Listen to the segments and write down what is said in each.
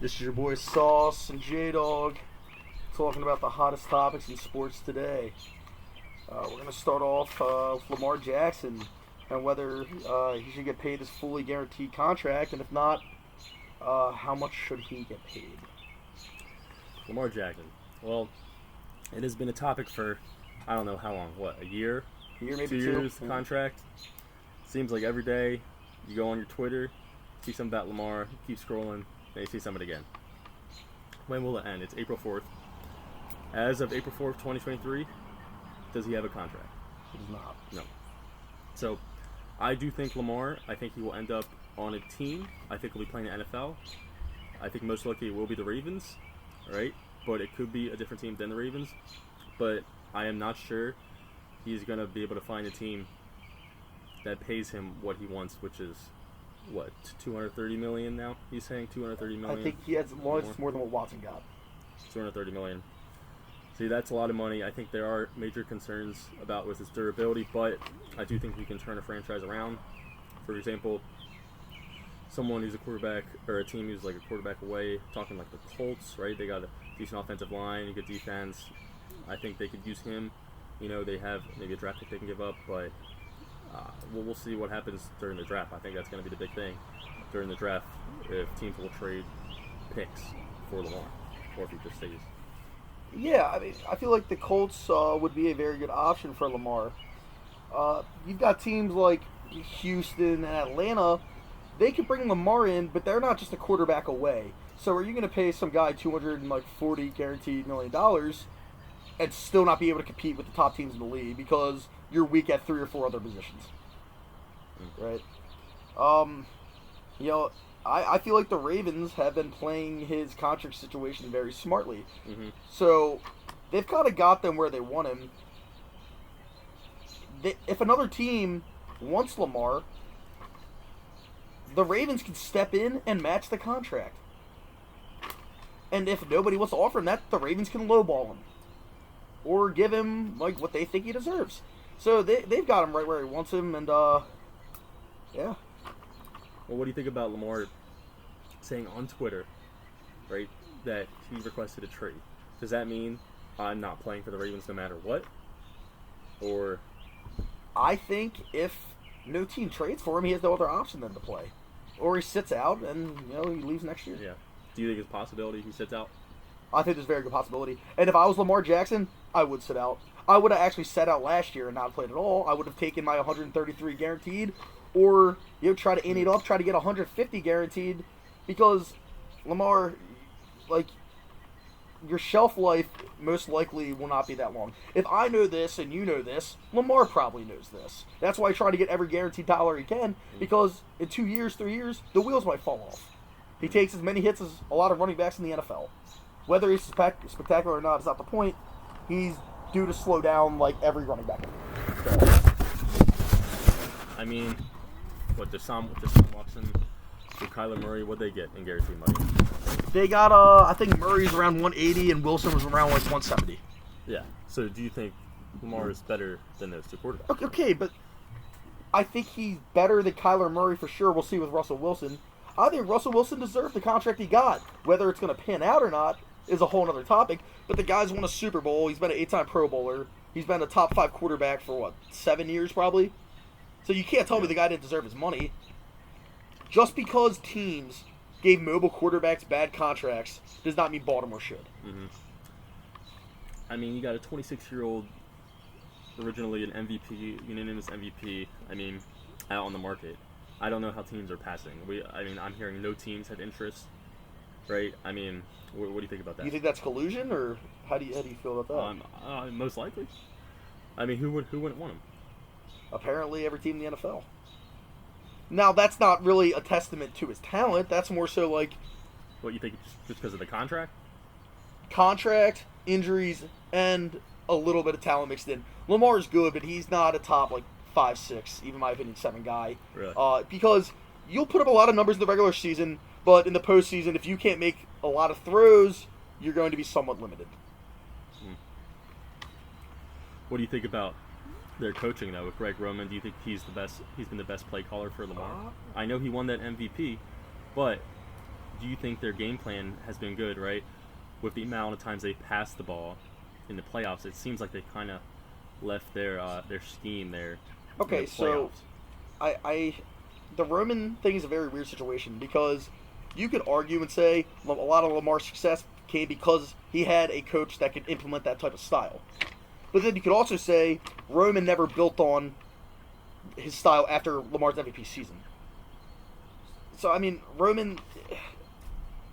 This is your boy Sauce and J-Dog talking about the hottest topics in sports today. We're going to start off with Lamar Jackson and whether he should get paid his fully guaranteed contract, and if not, how much should he get paid? Lamar Jackson. Well, it has been a topic for, I don't know how long, a year? A year, maybe 2 years contract. Seems like every day you go on your Twitter, see something about Lamar, keep scrolling, and you see something again. When will it end? It's April 4th. As of April 4th, 2023, does he have a contract? He does not. No. So, I do think Lamar, I think he will end up on a team. I think he'll be playing the NFL. I think most likely it will be the Ravens, right? But it could be a different team than the Ravens. But I am not sure he's going to be able to find a team that pays him what he wants, which is, what, $230 million now? He's saying $230 million. I think he has more than what Watson got. $230 million. See, that's a lot of money. I think there are major concerns about with his durability, but I do think he can turn a franchise around. For example, someone who's a quarterback, or a team who's like a quarterback away, talking like the Colts, right? They got a decent offensive line, a good defense. I think they could use him. You know, they have maybe a draft pick they can give up, but we'll see what happens during the draft. I think that's going to be the big thing during the draft, if teams will trade picks for Lamar, or if he just stays. Yeah, I mean, I feel like the Colts would be a very good option for Lamar. You've got teams like Houston and Atlanta. They could bring Lamar in, but they're not just a quarterback away. So are you going to pay some guy $240 guaranteed $1 million and still not be able to compete with the top teams in the league because you're weak at 3 or 4 other positions? Right? I feel like the Ravens have been playing his contract situation very smartly. Mm-hmm. So they've kind of got them where they want him. If another team wants Lamar, the Ravens can step in and match the contract. And if nobody wants to offer him that, the Ravens can lowball him. Or give him like what they think he deserves. So they've got him right where he wants him, and yeah. Well, what do you think about Lamar saying on Twitter, right, that he requested a trade? Does that mean I'm not playing for the Ravens no matter what? Or I think if no team trades for him, he has no other option than to play. Or he sits out and, he leaves next year. Yeah. Do you think it's a possibility he sits out? I think there's a very good possibility. And if I was Lamar Jackson, I would sit out. I would have actually sat out last year and not played at all. I would have taken my 133 guaranteed, or try to ante it up, try to get 150 guaranteed, because Lamar, your shelf life most likely will not be that long. If I know this and you know this, Lamar probably knows this. That's why I try to get every guaranteed dollar he can, because in 2 years, 3 years, the wheels might fall off. He takes as many hits as a lot of running backs in the NFL. Whether he's spectacular or not is not the point. He's due to slow down like every running back. I mean, what, Deshaun Watson, with Kyler Murray, what'd they get in guaranteed money? They got, I think Murray's around 180 and Wilson was around 170. Yeah. So do you think Lamar is better than those two quarterbacks? Okay, but I think he's better than Kyler Murray for sure. We'll see with Russell Wilson. I think Russell Wilson deserved the contract he got. Whether it's going to pan out or not is a whole other topic. But the guy's won a Super Bowl. He's been an 8-time Pro Bowler. He's been a top 5 quarterback for, 7 years probably? So you can't tell me the guy didn't deserve his money. Just because teams gave mobile quarterbacks bad contracts does not mean Baltimore should. Mm-hmm. I mean, you got a 26-year-old, originally an MVP, unanimous MVP, out on the market. I don't know how teams are passing. I'm hearing no teams have interest, right? What do you think about that? You think that's collusion, or how do you feel about that? Most likely. Who wouldn't want him? Apparently, every team in the NFL. Now, that's not really a testament to his talent. That's more so like... What, you think just because of the contract? Contract, injuries, and a little bit of talent mixed in. Lamar's good, but he's not a top, 5'6", even in my opinion, 7 guy. Really? Because you'll put up a lot of numbers in the regular season, but in the postseason, if you can't make a lot of throws, you're going to be somewhat limited. What do you think about their coaching, though, with Greg Roman? Do you think he's been the best play caller for Lamar? I know he won that MVP, but do you think their game plan has been good, right? With the amount of times they passed the ball in the playoffs, it seems like they kind of left their scheme there. Okay, in the so playoffs. the Roman thing is a very weird situation because you could argue and say a lot of Lamar's success came because he had a coach that could implement that type of style. But then you could also say Roman never built on his style after Lamar's MVP season. So, I mean, Roman,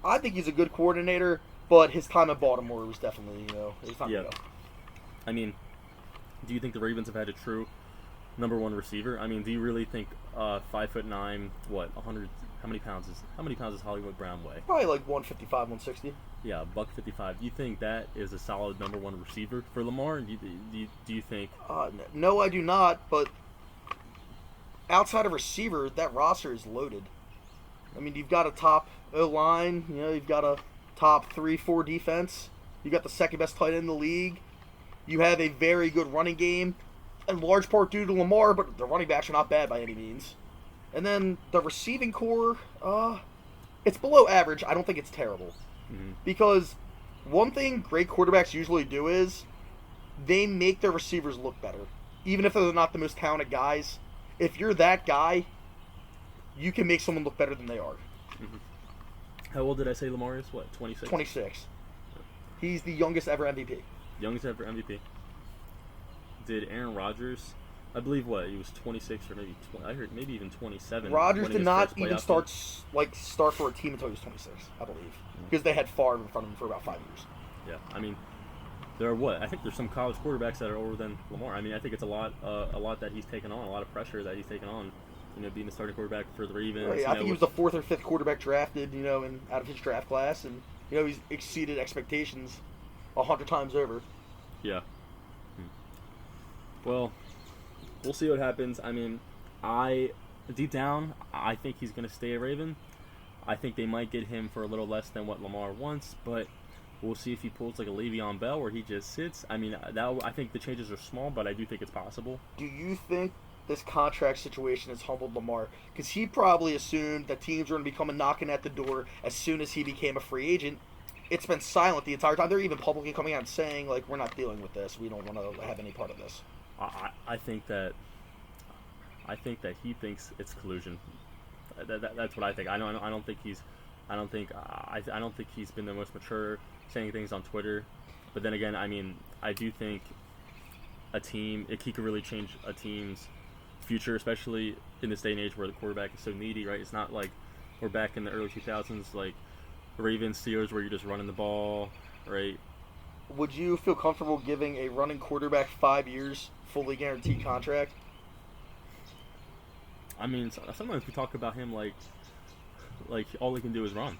I think he's a good coordinator, but his time at Baltimore was definitely, his time to go. I mean, do you think the Ravens have had a true number one receiver? I mean, do you really think 5'9", 100? How many pounds does Hollywood Brown weigh? Probably like 155, 160. Yeah, $155. Do you think that is a solid number one receiver for Lamar? Do you think? No, I do not. But outside of receiver, that roster is loaded. I mean, you've got a top O-line. You've got a top 3-4 defense. You got the second best tight end in the league. You have a very good running game, in large part due to Lamar, but the running backs are not bad by any means. And then the receiving core, it's below average. I don't think it's terrible. Mm-hmm. Because one thing great quarterbacks usually do is they make their receivers look better. Even if they're not the most talented guys. If you're that guy, you can make someone look better than they are. Mm-hmm. How old did I say Lamar is? 26? 26. He's the youngest ever MVP. Youngest ever MVP. Did Aaron Rodgers, I believe he was 26 or maybe 20, I heard maybe even 27. Rodgers did not even start game. start for a team until he was 26, I believe. Because they had Favre in front of him for about 5 years. Yeah, I mean, there are I think there's some college quarterbacks that are older than Lamar. I mean, I think it's a lot that he's taken on, a lot of pressure that he's taken on, being the starting quarterback for the Ravens. Right, I think he was the 4th or 5th quarterback drafted, out of his draft class, and he's exceeded expectations 100 times over. Yeah. Well, we'll see what happens. I mean, deep down, I think he's going to stay a Raven. I think they might get him for a little less than what Lamar wants, but we'll see if he pulls like a Le'Veon Bell where he just sits. I mean, I think the changes are small, but I do think it's possible. Do you think this contract situation has humbled Lamar? Because he probably assumed that teams were going to be coming knocking at the door as soon as he became a free agent. It's been silent the entire time. They're even publicly coming out and saying, like, we're not dealing with this. We don't want to have any part of this. I think that he thinks it's collusion. That's what I think. I don't think he's been the most mature saying things on Twitter. But then again, I mean, I do think he could really change a team's future, especially in this day and age where the quarterback is so needy, right? It's not like we're back in the early 2000s, like Ravens, Steelers, where you're just running the ball, right? Would you feel comfortable giving a running quarterback 5 years, fully guaranteed contract? I mean, sometimes we talk about him like all he can do is run.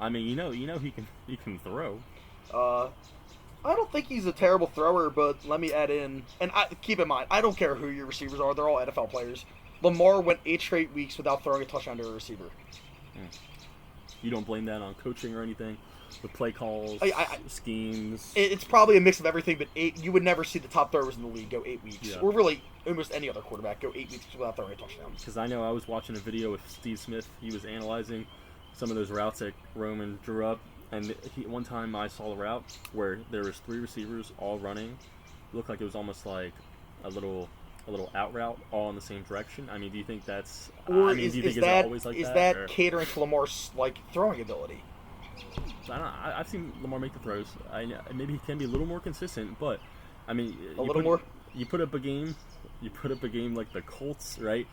I mean, he can throw. I don't think he's a terrible thrower, but let me add in, and keep in mind, I don't care who your receivers are; they're all NFL players. Lamar went 8 straight weeks without throwing a touchdown to a receiver. You don't blame that on coaching or anything, with play calls, schemes. It's probably a mix of everything, but you would never see the top throwers in the league go 8 weeks, or really almost any other quarterback go 8 weeks without throwing a touchdown. Because I know I was watching a video with Steve Smith. He was analyzing some of those routes that Roman drew up, and one time I saw a route where there was 3 receivers all running. It looked like it was almost like a little out route, all in the same direction. I mean, do you think that's? Or do you think it's always like is that? That catering to Lamar's throwing ability? I've seen Lamar make the throws. Maybe he can be a little more consistent, but I mean, more. You put up a game like the Colts, right?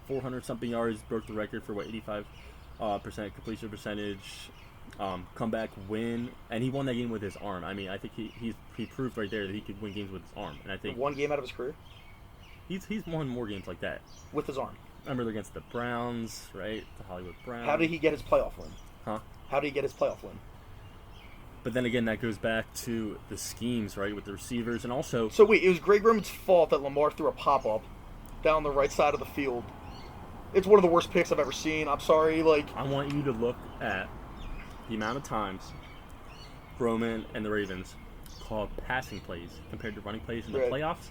400 something yards, broke the record for 85% completion percentage. Comeback win, and he won that game with his arm. I mean, I think he proved right there that he could win games with his arm, and I think one game out of his career. He's won more games like that with his arm. Remember against the Browns, right? The Hollywood Browns. How did he get his playoff win? Huh? How did he get his playoff win? But then again, that goes back to the schemes, right, with the receivers, and also. So wait, it was Greg Roman's fault that Lamar threw a pop-up down the right side of the field. It's one of the worst picks I've ever seen. I'm sorry, I want you to look at the amount of times Roman and the Ravens call passing plays compared to running plays in the playoffs,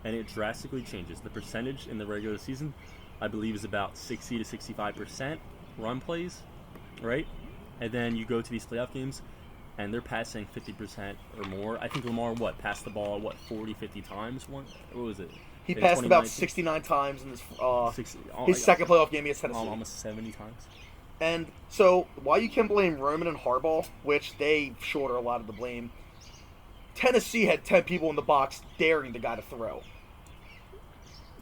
and it drastically changes. The percentage in the regular season, I believe, is about 60 to 65% run plays, right? And then you go to these playoff games, and they're passing 50% or more. I think Lamar, passed the ball, 40, 50 times? What was it? He In passed about 2019? 69 times in Oh his second playoff game against Tennessee. Almost 70 times. And so, while you can blame Roman and Harbaugh, which they shoulder a lot of the blame, Tennessee had 10 people in the box daring the guy to throw.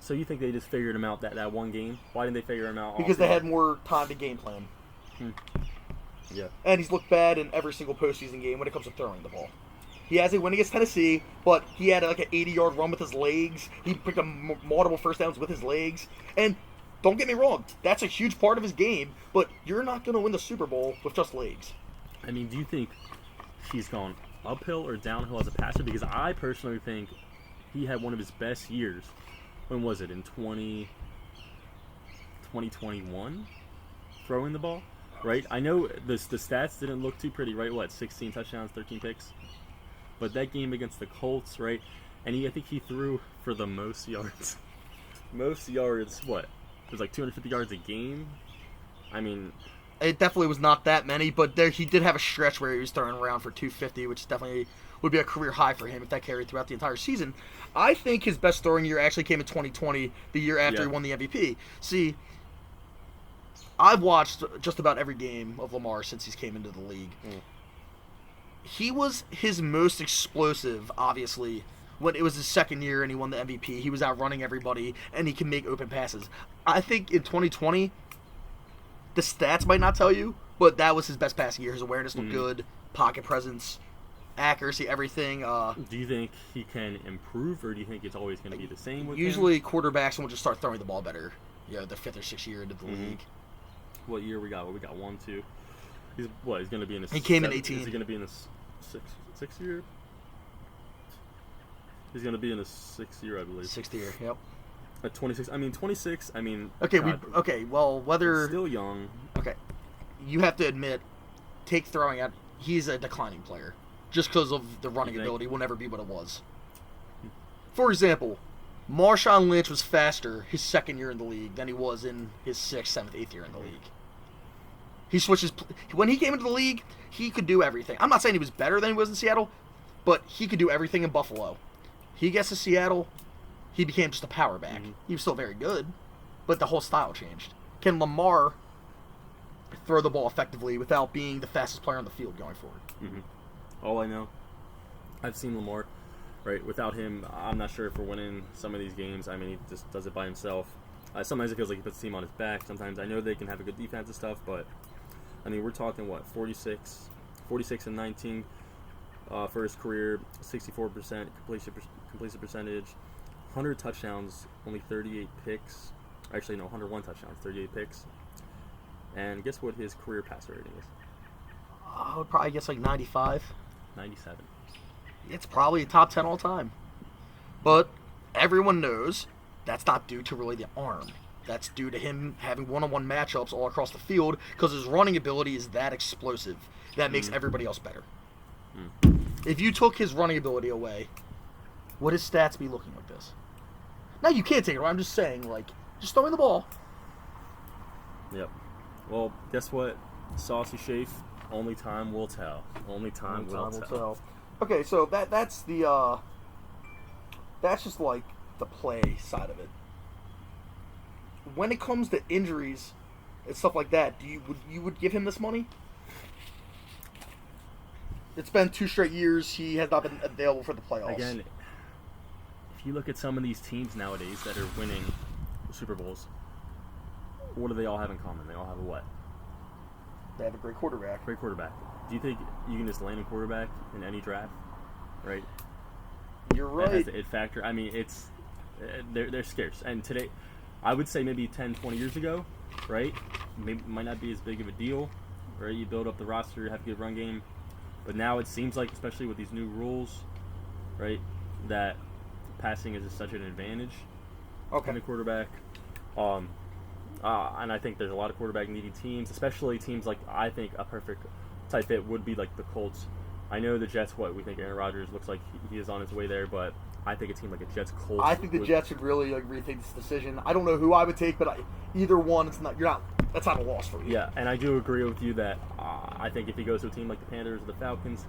So you think they just figured him out that one game? Why didn't they figure him out? Because they had more time to game plan. Yeah. And he's looked bad in every single postseason game when it comes to throwing the ball. He has a win against Tennessee, but he had like an 80-yard run with his legs. He picked up multiple first downs with his legs. And don't get me wrong, that's a huge part of his game, but you're not going to win the Super Bowl with just legs. I mean, do you think he's gone uphill or downhill as a passer? Because I personally think he had one of his best years. When was it? In 2021? Throwing the ball? Right? I know the stats didn't look too pretty, right? 16 touchdowns, 13 picks? But that game against the Colts, right? And I think he threw for the most yards. Most yards, what? It was like 250 yards a game? I mean... It definitely was not that many, but he did have a stretch where he was throwing around for 250, which definitely would be a career high for him if that carried throughout the entire season. I think his best throwing year actually came in 2020, the year after he won the MVP. See, I've watched just about every game of Lamar since he's came into the league. He was his most explosive, obviously, when it was his second year and he won the MVP. He was out running everybody, and he can make open passes. I think in 2020, the stats might not tell you, but that was his best passing year. His awareness looked good, pocket presence, accuracy, everything. Do you think he can improve, or do you think it's always going to be the same with him? Usually quarterbacks will just start throwing the ball better. The 5th or 6th year into the league. What year we got? Well, we got 1, 2. He's going to be in his... He came in 18. Is he going to be in his sixth year? He's going to be in his 6th year, I believe. 6th year, yep. At 26. 26, Okay, God, well, whether... Still young. Okay. You have to admit, take throwing out, he's a declining player. Just because of the running ability will never be what it was. For example, Marshawn Lynch was faster his second year in the league than he was in his 6th, 7th, 8th year in the league. He switches... When he came into the league, he could do everything. I'm not saying he was better than he was in Seattle, but he could do everything in Buffalo. He gets to Seattle, he became just a power back. He was still very good, but the whole style changed. Can Lamar throw the ball effectively without being the fastest player on the field going forward? All I know, I've seen Lamar, right? Without him, I'm not sure if we're winning some of these games. I mean, he just does it by himself. Sometimes it feels like he puts the team on his back. Sometimes I know they can have a good defense and stuff, but I mean, we're talking 46 and 19 for his career, 64% completion percentage, 100 touchdowns, only 38 picks. Actually, no, 101 touchdowns, 38 picks. And guess what his career passer rating is? I would probably guess like 95. 97. It's probably top 10 all time. But everyone knows that's not due to really the arm. That's due to him having one-on-one matchups all across the field because his running ability is that explosive. That makes everybody else better. If you took his running ability away, would his stats be looking like this? Now, you can't take it away. I'm just saying, just throwing the ball. Yep. Well, guess what? Saucy Shafe, only time will tell. Only time will tell. Okay, so that's the that's just like the play side of it. When it comes to injuries and stuff like that, you would give him this money? It's been 2 straight years he has not been available for the playoffs. Again, if you look at some of these teams nowadays that are winning Super Bowls, what do they all have in common? They all have a what? They have a great quarterback. Great quarterback. Do you think you can just land a quarterback in any draft? Right? You're right. That has the it factor. I mean, they're scarce. And today, I would say maybe 10, 20 years ago, right? Maybe might not be as big of a deal, right? You build up the roster, have a good run game. But now it seems like, especially with these new rules, right, that passing is just such an advantage in the quarterback. And I think there's a lot of quarterback needy teams, especially teams like, I think a perfect type fit would be like the Colts. I know the Jets, we think Aaron Rodgers looks like he is on his way there, but I think a team like a Jets Colts. I think the Jets should really rethink this decision. I don't know who I would take, but either one, that's not a loss for you. Yeah, and I do agree with you that I think if he goes to a team like the Panthers or the Falcons,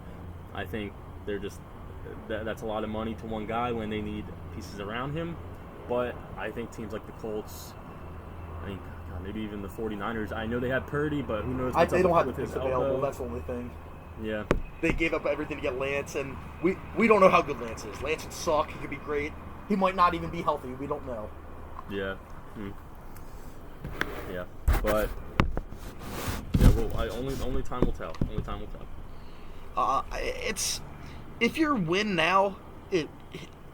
I think they're just that's a lot of money to one guy when they need pieces around him. But I think teams like the Colts, I mean, God, maybe even the 49ers. I know they have Purdy, but who knows what's They don't up have with the his picks available. elbow. That's the only thing. Yeah. They gave up everything to get Lance, and we don't know how good Lance is. Lance could suck. He could be great. He might not even be healthy. We don't know. Yeah. Yeah. But yeah, well, only time will tell. Only time will tell. It's if you're win now,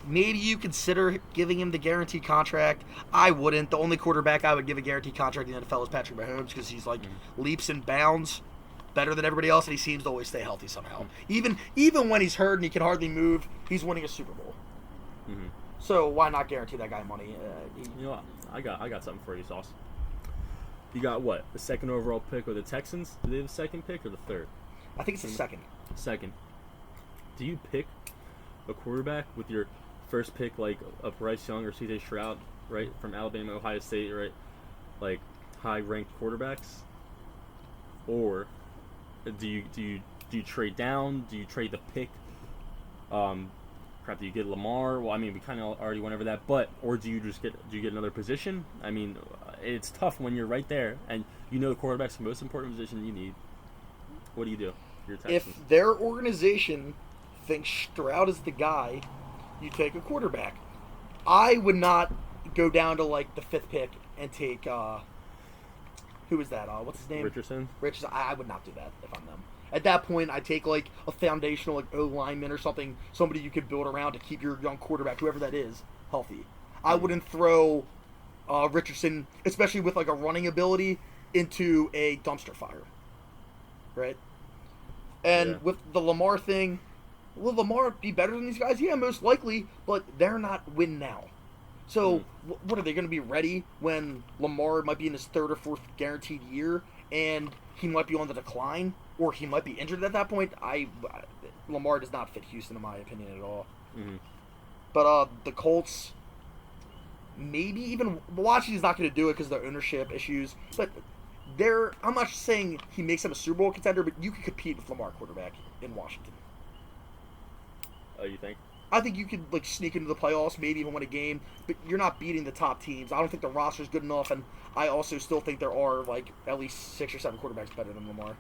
maybe you consider giving him the guaranteed contract. I wouldn't. The only quarterback I would give a guaranteed contract in the NFL is Patrick Mahomes because he's like leaps and bounds better than everybody else, and he seems to always stay healthy somehow. Even when he's hurt and he can hardly move, he's winning a Super Bowl. So why not guarantee that guy money? You know what? I got something for you, Sauce. You got what? The second overall pick with the Texans? Do they have the second pick or the third? I think it's the second. Second. Do you pick a quarterback with your first pick, like a Bryce Young or C.J. Stroud, right, from Alabama, Ohio State, right, like high-ranked quarterbacks, or do you trade down? Do you trade the pick? Perhaps you get Lamar. Well, I mean, we kind of already went over that, but or do you get another position? I mean, it's tough when you're right there and you know the quarterback's the most important position you need. What do you do? If their organization thinks Stroud is the guy, you take a quarterback. I would not go down to like the fifth pick and take who is that? What's his name? Richardson. I would not do that if I'm them. At that point, I take like a foundational like O lineman or something, somebody you could build around to keep your young quarterback, whoever that is, healthy. I wouldn't throw Richardson, especially with like a running ability, into a dumpster fire. Right? And with the Lamar thing, will Lamar be better than these guys? Yeah, most likely, but they're not win now. So what are they going to be ready when Lamar might be in his third or fourth guaranteed year and he might be on the decline or he might be injured at that point? Lamar does not fit Houston in my opinion at all. But the Colts, maybe even Washington's not going to do it because of their ownership issues. But I'm not saying he makes them a Super Bowl contender, but you could compete with Lamar quarterback in Washington. Oh, you think? I think you could like sneak into the playoffs, maybe even win a game, but you're not beating the top teams. I don't think the roster's good enough, and I also still think there are like at least 6 or 7 quarterbacks better than Lamar.